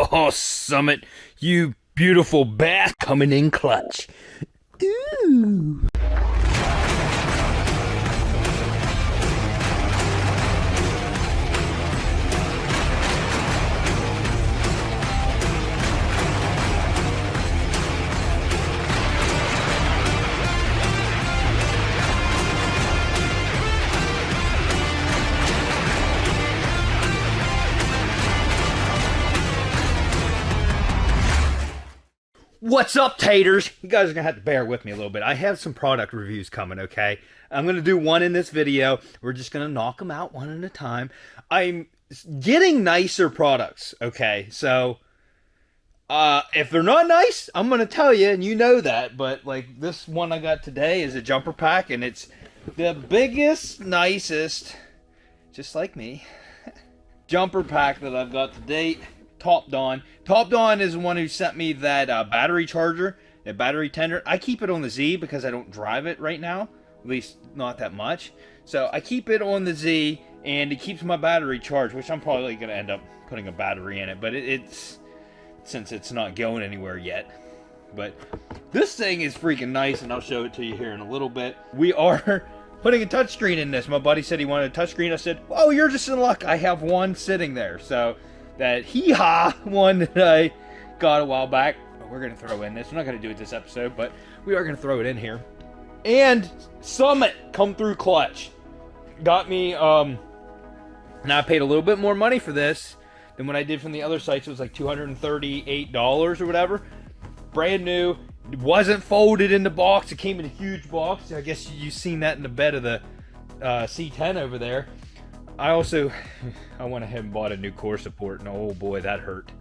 Oh, Summit, you beautiful bat coming in clutch. Ooh. What's up, taters? You guys are gonna have to bear with me a little bit. I have some product reviews coming, okay? I'm gonna do one in this video. We're just gonna knock them out one at a time. I'm getting nicer products, okay? So, if they're not nice, I'm gonna tell you, and you know that. But, like, this one I got today is a jumper pack, and it's the biggest, nicest, just like me, jumper pack that I've got to date. Topdon. Topdon is the one who sent me that battery charger, a battery tender. I keep it on the Z because I don't drive it right now, at least not that much. So I keep it on the Z, and it keeps my battery charged, which I'm probably going to end up putting a battery in it, but it's since it's not going anywhere yet. But this thing is freaking nice, and I'll show it to you here in a little bit. We are putting a touchscreen in this. My buddy said he wanted a touchscreen. I said, oh, you're just in luck. I have one sitting there. So that hee-haw one that I got a while back, we're going to throw in this. We're not going to do it this episode, but we are going to throw it in here. And Summit come through clutch. Got me, now I paid a little bit more money for this than what I did from the other sites. It was like $238 or whatever. Brand new. It wasn't folded in the box. It came in a huge box. I guess you've seen that in the bed of the C10 over there. I went ahead and bought a new core support, and oh boy, that hurt.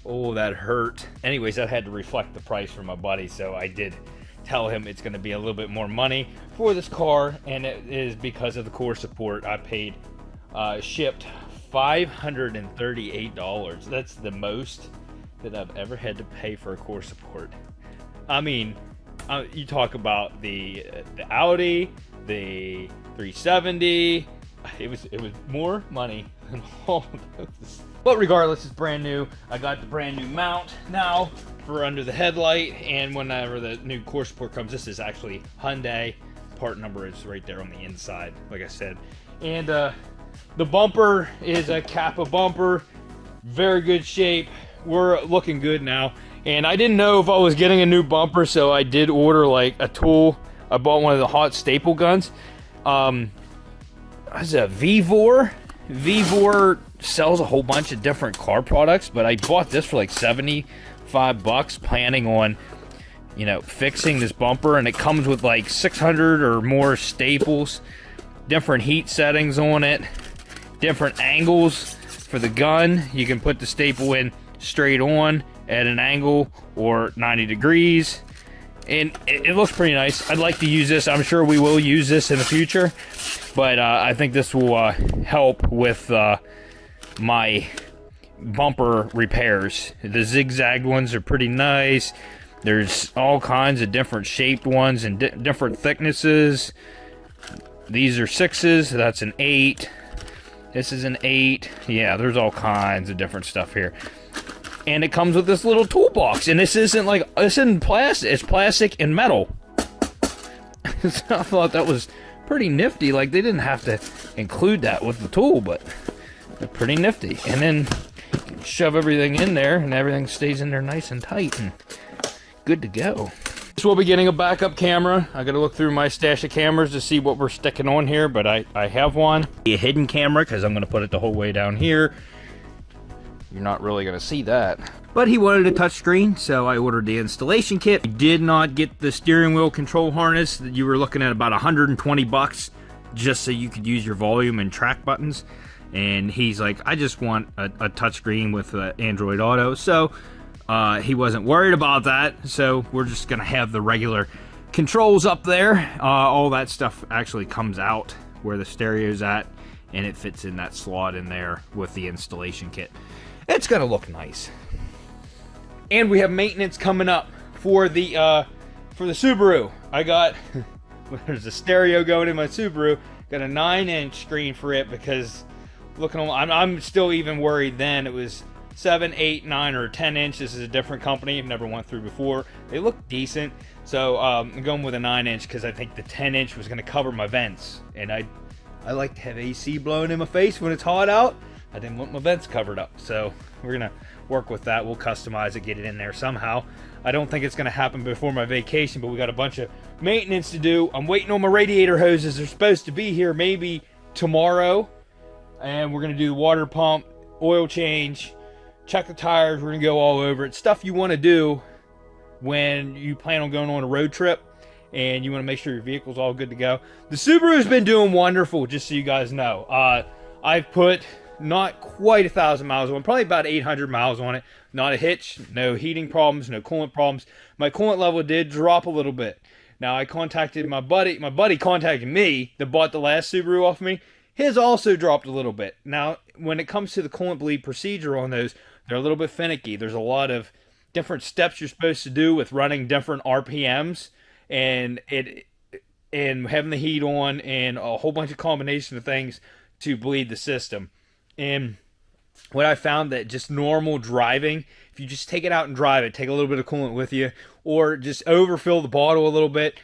Oh, that hurt. Anyways, that had to reflect the price for my buddy, so I did tell him it's going to be a little bit more money for this car, and it is because of the core support. I paid, shipped $538. That's the most that I've ever had to pay for a core support. I mean, you talk about the Audi, the 370. It was more money than all of those. But regardless, it's brand new. I got the brand new mount now for under the headlight, and whenever the new core support comes, this is actually Hyundai. Part number is right there on the inside, like I said. And the bumper is a Kappa bumper, very good shape. We're looking good now. And I didn't know if I was getting a new bumper, so I did order like a tool. I bought one of the hot staple guns. It's a Vevor. Vevor sells a whole bunch of different car products, but I bought this for like 75 bucks, planning on, you know, fixing this bumper, and it comes with like 600 or more staples, different heat settings on it, different angles for the gun. You can put the staple in straight on at an angle or 90 degrees, and it looks pretty nice. I'd like to use this. I'm sure we will use this in the future. But I think this will help with my bumper repairs. The zigzag ones are pretty nice. There's all kinds of different shaped ones and different thicknesses. These are 6s. That's an 8. This is an 8. Yeah, there's all kinds of different stuff here. And it comes with this little toolbox. And this isn't plastic. It's plastic and metal. So I thought that was pretty nifty. Like, they didn't have to include that with the tool, but they're pretty nifty. And then shove everything in there, and everything stays in there nice and tight and good to go. So we'll be getting a backup camera. I gotta look through my stash of cameras to see what we're sticking on here, but I have one. A hidden camera, because I'm gonna put it the whole way down here. You're not really gonna see that. But he wanted a touchscreen, so I ordered the installation kit. I did not get the steering wheel control harness. You were looking at about 120 bucks just so you could use your volume and track buttons. And he's like, I just want a touchscreen with Android Auto. So he wasn't worried about that. So we're just gonna have the regular controls up there. All that stuff actually comes out where the stereo's at, and it fits in that slot in there with the installation kit. It's gonna look nice. And we have maintenance coming up for the Subaru. I got there's a stereo going in my Subaru. Got a 9-inch screen for it because looking, I'm still even worried then. It was 7, 8, 9, or 10 inch. This is a different company I've never went through before. They look decent, so I'm going with a 9 inch because I think the 10 inch was going to cover my vents, and I like to have AC blowing in my face when it's hot out. I didn't want my vents covered up, so we're gonna work with that. We'll customize it, get it in there somehow. I don't think it's gonna happen before my vacation, but we got a bunch of maintenance to do. I'm waiting on my radiator hoses. They're supposed to be here maybe tomorrow, and we're gonna do the water pump, oil change, check the tires. We're gonna go all over it. Stuff you want to do when you plan on going on a road trip and you want to make sure your vehicle's all good to go. The Subaru's been doing wonderful, just so you guys know. I've put not quite 1,000 miles on, probably about 800 miles on it. Not a hitch, no heating problems, no coolant problems. My coolant level did drop a little bit. Now I contacted my buddy contacted me that bought the last Subaru off me. His also dropped a little bit. Now when it comes to the coolant bleed procedure on those, they're a little bit finicky. There's a lot of different steps you're supposed to do with running different RPMs and having the heat on and a whole bunch of combination of things to bleed the system. And what I found that just normal driving, if you just take it out and drive it, take a little bit of coolant with you, or just overfill the bottle a little bit,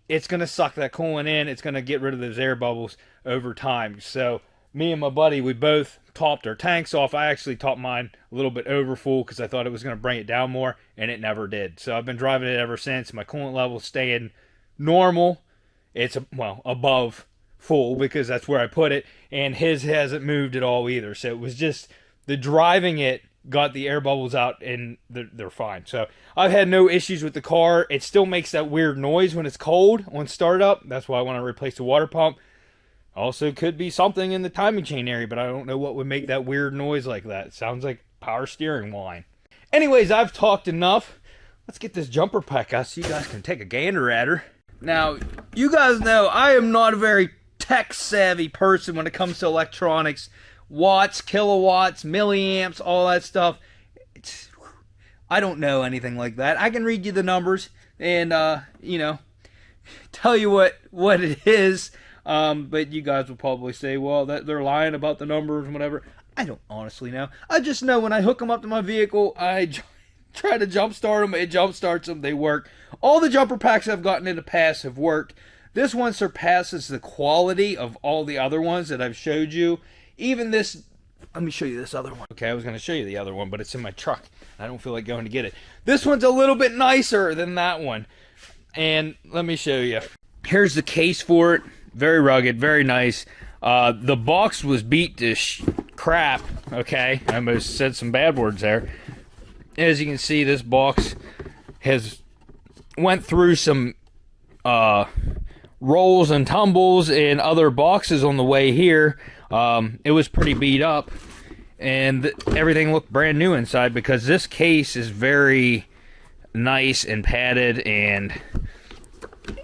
it's going to suck that coolant in. It's going to get rid of those air bubbles over time. So me and my buddy, we both topped our tanks off. I actually topped mine a little bit over full because I thought it was going to bring it down more, and it never did. So I've been driving it ever since. My coolant level's staying normal. It's, well, above full because that's where I put it, and his hasn't moved at all either. So it was just the driving it got the air bubbles out, and they're fine. So I've had no issues with the car. It still makes that weird noise when it's cold on startup. That's why I want to replace the water pump. Also could be something in the timing chain area, but I don't know what would make that weird noise like that. It sounds like power steering whine. Anyways, I've talked enough. Let's get this jumper pack out so you guys can take a gander at her. Now, you guys know I am not a very tech-savvy person when it comes to electronics. Watts, kilowatts, milliamps, all that stuff. I don't know anything like that. I can read you the numbers and, you know, tell you what it is. But you guys will probably say, well, that they're lying about the numbers and whatever. I don't honestly know. I just know when I hook them up to my vehicle, I try to jump start them. It jump starts them. They work. All the jumper packs I've gotten in the past have worked. This one surpasses the quality of all the other ones that I've showed you. Even this, let me show you this other one. Okay, I was going to show you the other one, but it's in my truck. I don't feel like going to get it. This one's a little bit nicer than that one. And let me show you. Here's the case for it. Very rugged, very nice. The box was beat to crap. Okay, I almost said some bad words there. As you can see, this box has went through some rolls and tumbles and other boxes on the way here. It was pretty beat up, and everything looked brand new inside because this case is very nice and padded. And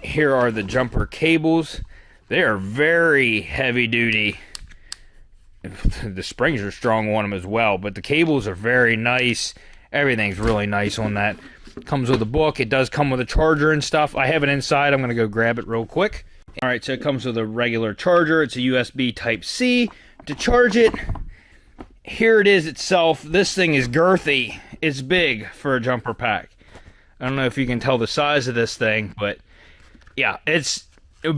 here are the jumper cables. They are very heavy duty. The springs are strong on them as well, but the cables are very nice. Everything's really nice on that. Comes with a book. It does come with a charger and stuff. I have it inside. I'm going to go grab it real quick. Alright, so it comes with a regular charger. It's a USB Type-C to charge it. Here it is itself. This thing is girthy. It's big for a jumper pack. I don't know if you can tell the size of this thing, but yeah, it's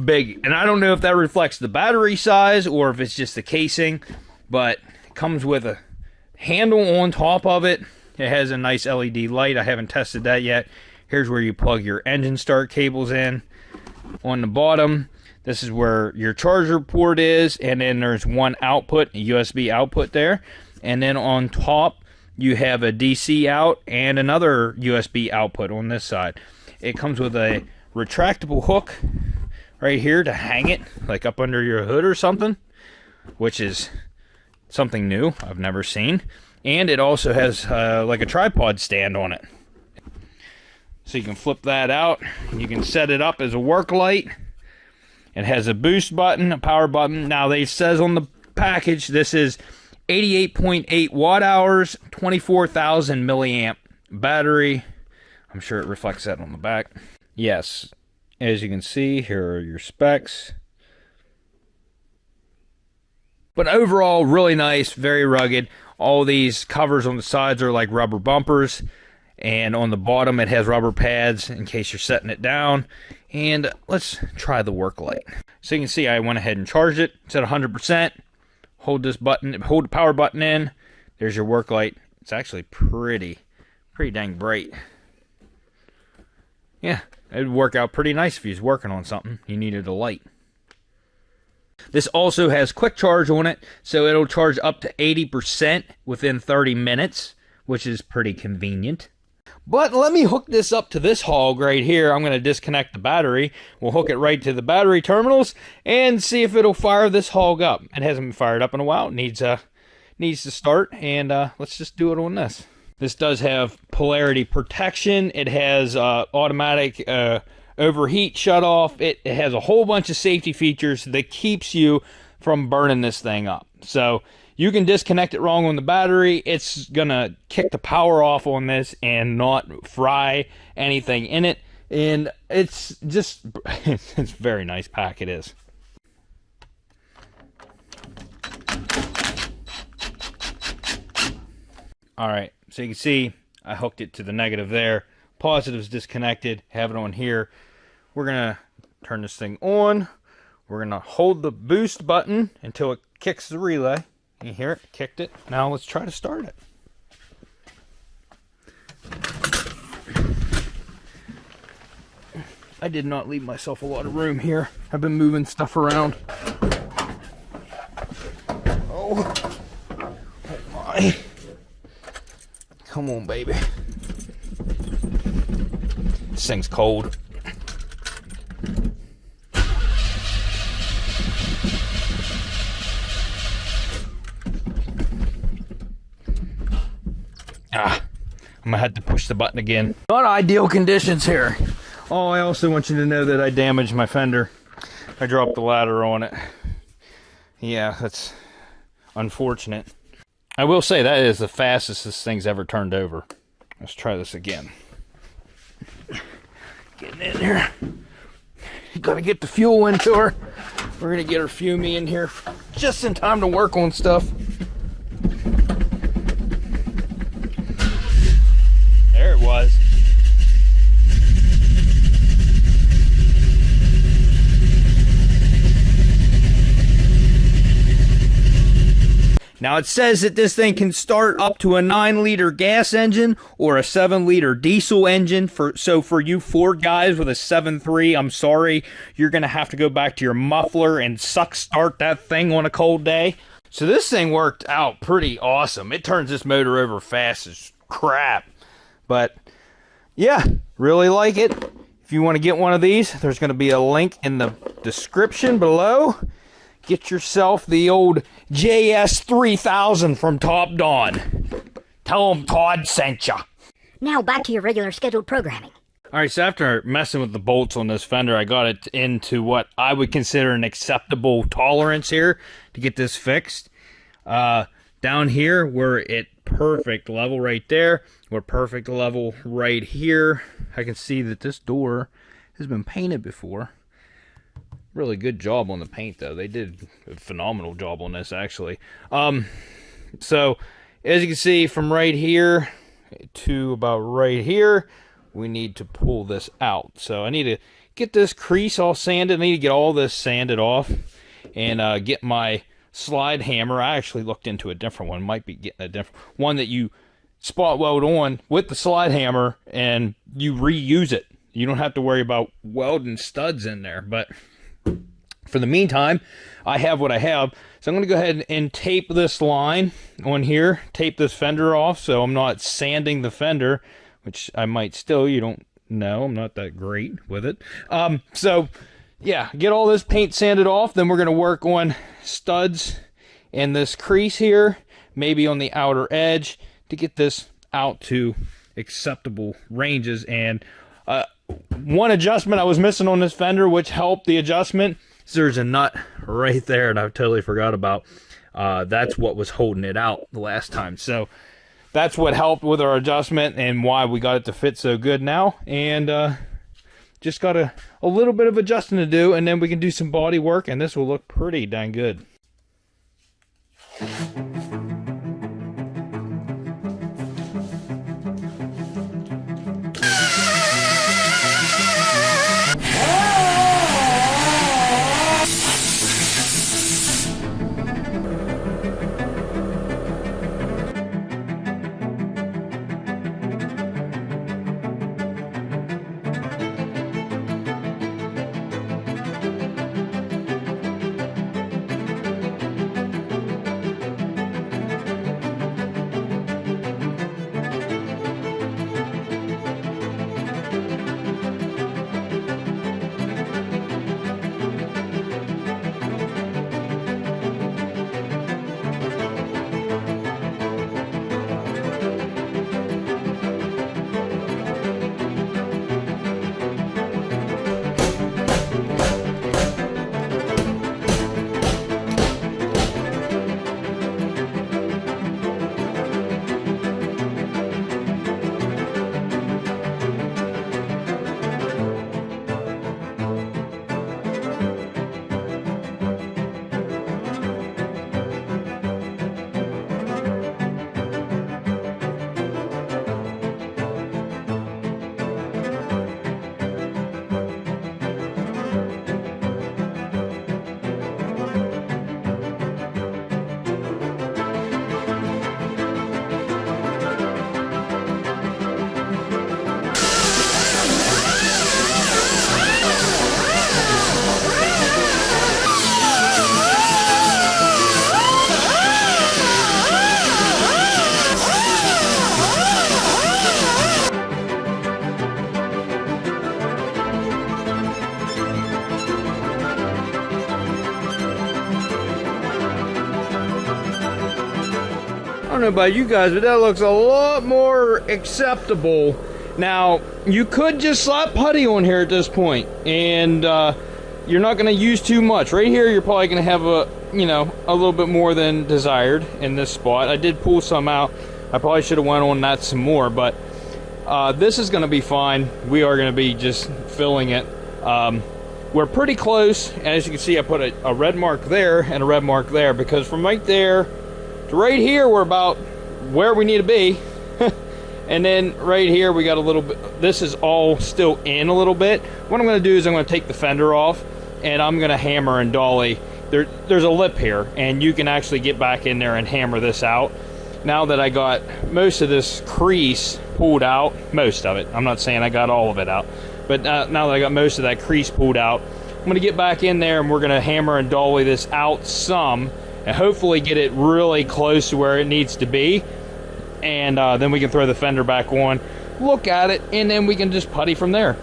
big. And I don't know if that reflects the battery size or if it's just the casing, but it comes with a handle on top of it. It has a nice LED light. I haven't tested that yet. Here's where you plug your engine start cables in. On the bottom, this is where your charger port is, and then there's one output, a USB output there. And then on top, you have a DC out and another USB output on this side. It comes with a retractable hook right here to hang it, like up under your hood or something, which is something new I've never seen. And it also has like a tripod stand on it. So you can flip that out. You can set it up as a work light. It has a boost button, a power button. Now, it says on the package, this is 88.8 watt hours, 24,000 milliamp battery. I'm sure it reflects that on the back. Yes, as you can see, here are your specs. But overall, really nice, very rugged. All these covers on the sides are like rubber bumpers, and on the bottom it has rubber pads in case you're setting it down. And let's try the work light. So you can see I went ahead and charged it. It's at 100%. Hold this button, hold the power button in. There's your work light. It's actually pretty dang bright. Yeah, it'd work out pretty nice if you was working on something you needed a light. This also has quick charge on it, so it'll charge up to 80% within 30 minutes, which is pretty convenient. But let me hook this up to this hog right here. I'm going to disconnect the battery. We'll hook it right to the battery terminals and see if it'll fire this hog up. It hasn't been fired up in a while. It needs to start, and let's just do it on this. This does have polarity protection. It has automatic overheat shutoff. It has a whole bunch of safety features that keeps you from burning this thing up. So you can disconnect it wrong on the battery. It's gonna kick the power off on this and not fry anything in it. And it's just, it's a very nice pack, it is. Alright, so you can see I hooked it to the negative there. Positive's disconnected, have it on here. We're gonna turn this thing on. We're gonna hold the boost button until it kicks the relay. You hear it? Kicked it. Now let's try to start it. I did not leave myself a lot of room here. I've been moving stuff around. Oh my. Come on, baby. This thing's cold. I'm gonna have to push the button again. Not ideal conditions here. Oh, I also want you to know that I damaged my fender. I dropped the ladder on it. Yeah, that's unfortunate. I will say that is the fastest this thing's ever turned over. Let's try this again. Getting in here. Gotta get the fuel into her. We're gonna get her fumey in here just in time to work on stuff. There it was. Now it says that this thing can start up to a 9-liter gas engine or a 7-liter diesel engine. So for you Ford guys with a 7.3, I'm sorry, you're going to have to go back to your muffler and suck start that thing on a cold day. So this thing worked out pretty awesome. It turns this motor over fast as crap. But yeah, really like it. If you want to get one of these, there's going to be a link in the description below. Get yourself the old JS3000 from Topdon. Tell them Todd sent ya. Now back to your regular scheduled programming. Alright, so after messing with the bolts on this fender, I got it into what I would consider an acceptable tolerance here to get this fixed. Down here, we're at perfect level right there. We're perfect level right here. I can see that this door has been painted before. Really good job on the paint, though. They did a phenomenal job on this, actually. So, as you can see, from right here to about right here, we need to pull this out. So, I need to get this crease all sanded. I need to get all this sanded off and get my slide hammer. I actually looked into a different one. Might be getting a different one that you spot weld on with the slide hammer and you reuse it. You don't have to worry about welding studs in there, but for the meantime, I have what I have. So I'm going to go ahead and tape this line on here, tape this fender off so I'm not sanding the fender, which I might still, you don't know, I'm not that great with it. So yeah, get all this paint sanded off, then we're going to work on studs in this crease here, maybe on the outer edge to get this out to acceptable ranges. And one adjustment I was missing on this fender, which helped the adjustment, is there's a nut right there and I totally forgot about. That's what was holding it out the last time. So that's what helped with our adjustment and why we got it to fit so good now. And just got a little bit of adjusting to do, and then we can do some body work, and this will look pretty dang good. don't know about you guys, but that looks a lot more acceptable. Now, you could just slap putty on here at this point, and you're not going to use too much. Right here, you're probably going to have a, you know, a little bit more than desired in this spot. I did pull some out. I probably should have went on that some more, but this is going to be fine. We are going to be just filling it. We're pretty close. As you can see, I put a red mark there and a red mark there, because from right there to right here, we're about where we need to be. And then right here, we got a little bit, this is all still in a little bit. What I'm going to do is I'm going to take the fender off, and I'm going to hammer and dolly. There's a lip here, and you can actually get back in there and hammer this out. Now that I got most of this crease pulled out, most of it, I'm not saying I got all of it out, but now that I got most of that crease pulled out, I'm going to get back in there, and we're going to hammer and dolly this out some, and hopefully get it really close to where it needs to be. And then we can throw the fender back on, look at it, and then we can just putty from there.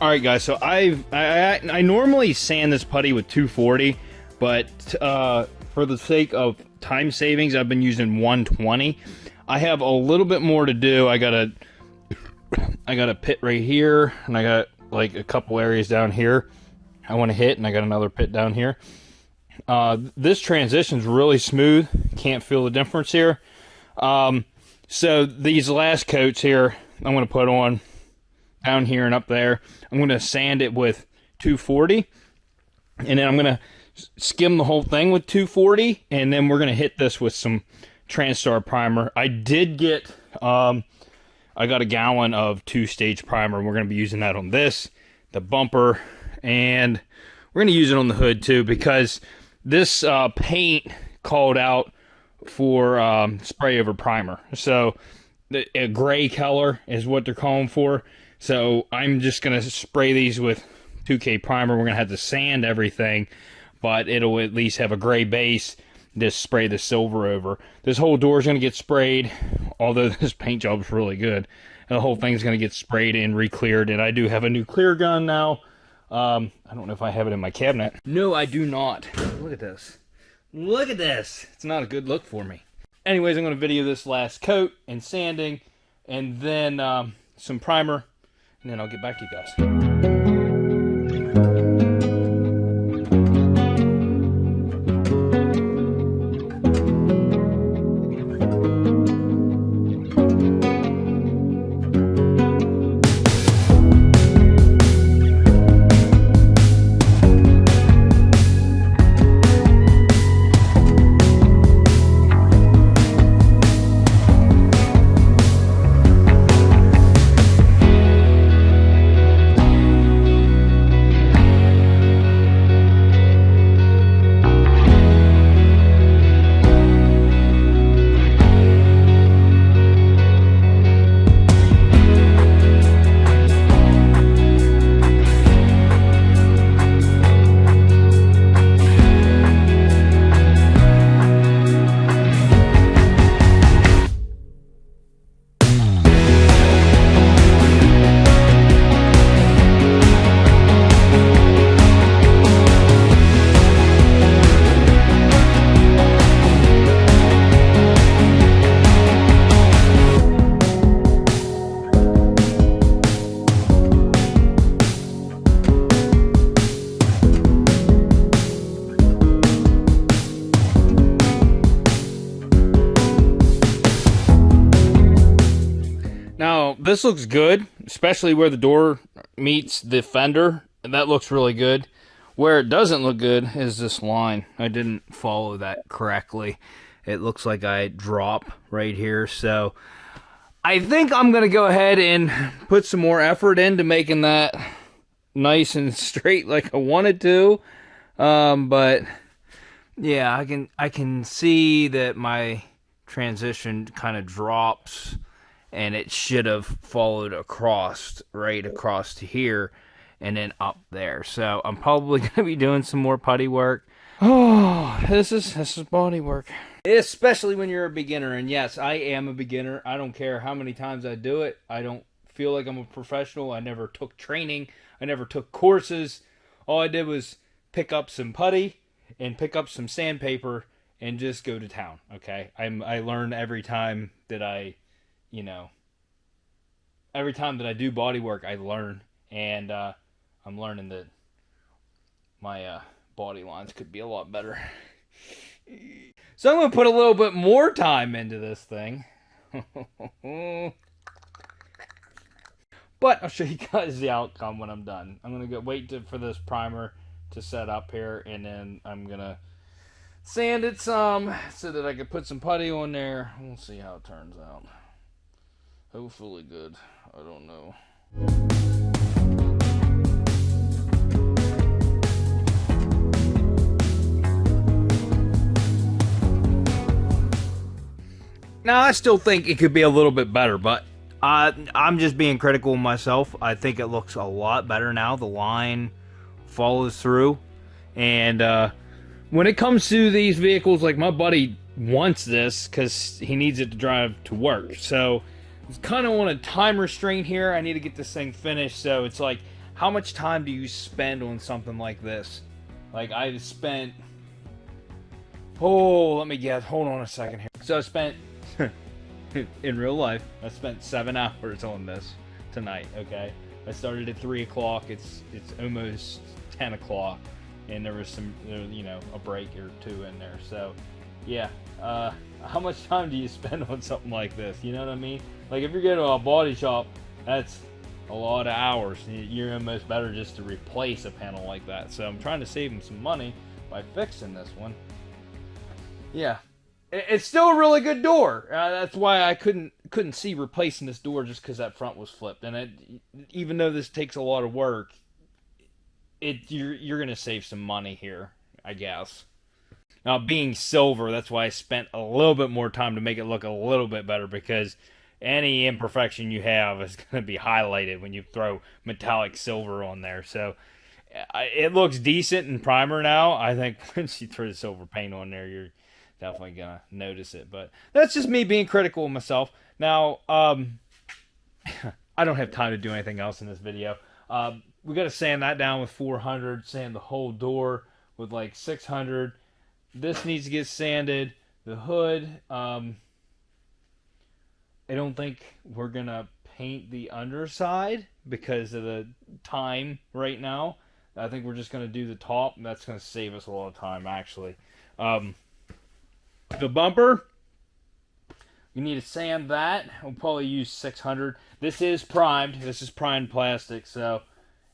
Alright guys, so I normally sand this putty with 240, but for the sake of time savings, I've been using 120. I have a little bit more to do. I got a pit right here, and I got like a couple areas down here I want to hit, and I got another pit down here. This transition's really smooth. Can't feel the difference here. So these last coats here, I'm going to put on down here and up there. I'm going to sand it with 240, and then I'm going to skim the whole thing with 240, and then we're going to hit this with some Transtar primer. I did get, I got a gallon of 2-stage primer. We're going to be using that on this, the bumper, and we're going to use it on the hood too, because this paint called out for spray over primer. So a gray color is what they're calling for. So I'm just going to spray these with 2K primer. We're going to have to sand everything, but it'll at least have a gray base. Just spray the silver over. This whole door is going to get sprayed, although this paint job is really good. And the whole thing's going to get sprayed and re-cleared. And I do have a new clear gun now. I don't know if I have it in my cabinet. No, I do not. Look at this. Look at this. It's not a good look for me. Anyways, I'm going to video this last coat and sanding, and then some primer, and then I'll get back to you guys. this looks good, especially where the door meets the fender. That looks really good. Where it doesn't look good is this line. I didn't follow that correctly. It looks like I drop right here. So I think I'm going to go ahead and put some more effort into making that nice and straight like I wanted to. But yeah, I can see that my transition kind of drops, and it should have followed across, right across to here and then up there. So I'm probably going to be doing some more putty work. Oh, this is body work. Especially when you're a beginner, and yes, I am a beginner. I don't care how many times I do it. I don't feel like I'm a professional. I never took training. I never took courses. All I did was pick up some putty and pick up some sandpaper and just go to town, okay? I learn every time that every time that I do body work, I learn. And I'm learning that my body lines could be a lot better. So I'm going to put a little bit more time into this thing. But I'll show you guys the outcome when I'm done. I'm going to go wait for this primer to set up here, and then I'm going to sand it some so that I can put some putty on there. We'll see how it turns out. Hopefully good. I don't know. Now, I still think it could be a little bit better, but I'm just being critical of myself. I think it looks a lot better now. The line follows through. And when it comes to these vehicles, like my buddy wants this because he needs it to drive to work. So it's kind of on a time restraint here. I need to get this thing finished. So it's like, how much time do you spend on something like this? Like I've spent, let me guess. Hold on a second here. So I spent... in real life, I spent 7 hours on this tonight, okay? I started at 3 o'clock, it's almost 10 o'clock, and there was some, a break or two in there, so, yeah, how much time do you spend on something like this, you know what I mean? Like, if you're going to a body shop, that's a lot of hours. You're almost better just to replace a panel like that, so I'm trying to save them some money by fixing this one. Yeah. It's still a really good door. That's why I couldn't see replacing this door just because that front was flipped. And even though this takes a lot of work, you're gonna save some money here, I guess. Now, being silver, that's why I spent a little bit more time to make it look a little bit better, because any imperfection you have is gonna be highlighted when you throw metallic silver on there. So it looks decent in primer now. I think once you throw the silver paint on there, you're definitely gonna notice it. But that's just me being critical of myself. Now, I don't have time to do anything else in this video. We gotta sand that down with 400, sand the whole door with like 600. This needs to get sanded. The hood, I don't think we're gonna paint the underside because of the time right now. I think we're just gonna do the top, and that's gonna save us a lot of time, actually. The bumper, we need to sand that. We'll probably use 600. This is primed. This is primed plastic, so,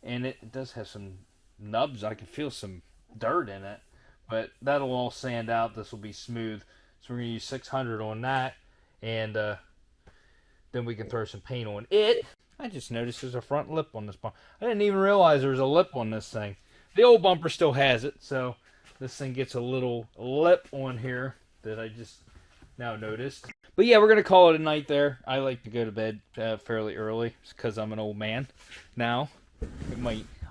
and it does have some nubs. I can feel some dirt in it, but that'll all sand out. This will be smooth. So we're going to use 600 on that, and then we can throw some paint on it. I just noticed there's a front lip on this bumper. I didn't even realize there was a lip on this thing. The old bumper still has it, so this thing gets a little lip on here that I just now noticed. But yeah, we're going to call it a night there. I like to go to bed fairly early because I'm an old man now.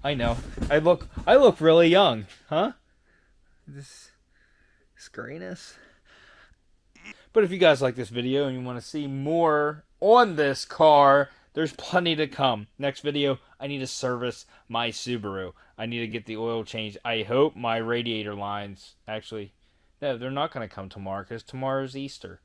I know. I look really young, huh? This grayness. But if you guys like this video and you want to see more on this car, there's plenty to come. Next video, I need to service my Subaru. I need to get the oil changed. I hope my radiator lines actually... No, they're not going to come tomorrow because tomorrow's Easter.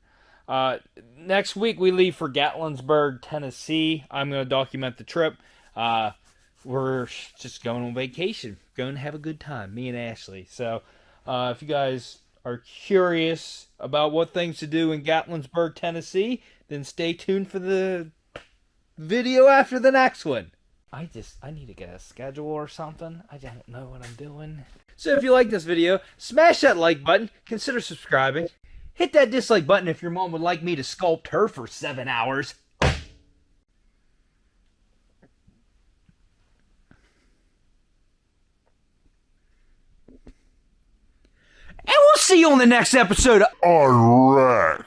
Next week, we leave for Gatlinburg, Tennessee. I'm going to document the trip. We're just going on vacation. Going to have a good time, me and Ashley. So, if you guys are curious about what things to do in Gatlinburg, Tennessee, then stay tuned for the video after the next one. I need to get a schedule or something. I don't know what I'm doing. So if you like this video, smash that like button, consider subscribing. Hit that dislike button if your mom would like me to sculpt her for 7 hours. And we'll see you on the next episode of Alright.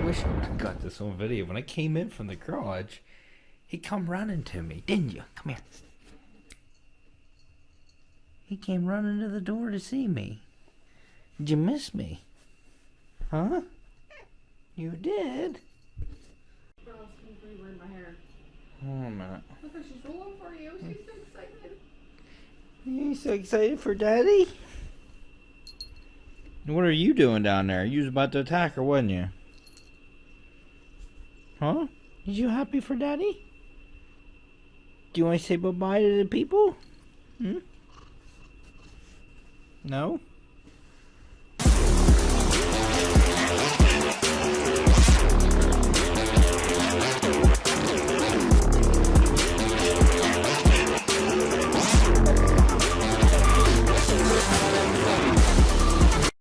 Wish I would have got this on video. When I came in from the garage, he come running to me, didn't you? Come here. He came running to the door to see me. Did you miss me? Huh? You did? Hold on a minute. Look, she's rolling for you. She's so excited. You so excited for Daddy? What are you doing down there? You was about to attack her, wasn't you? Huh? Is you happy for Daddy? Do you want to say bye-bye to the people? Hmm? No?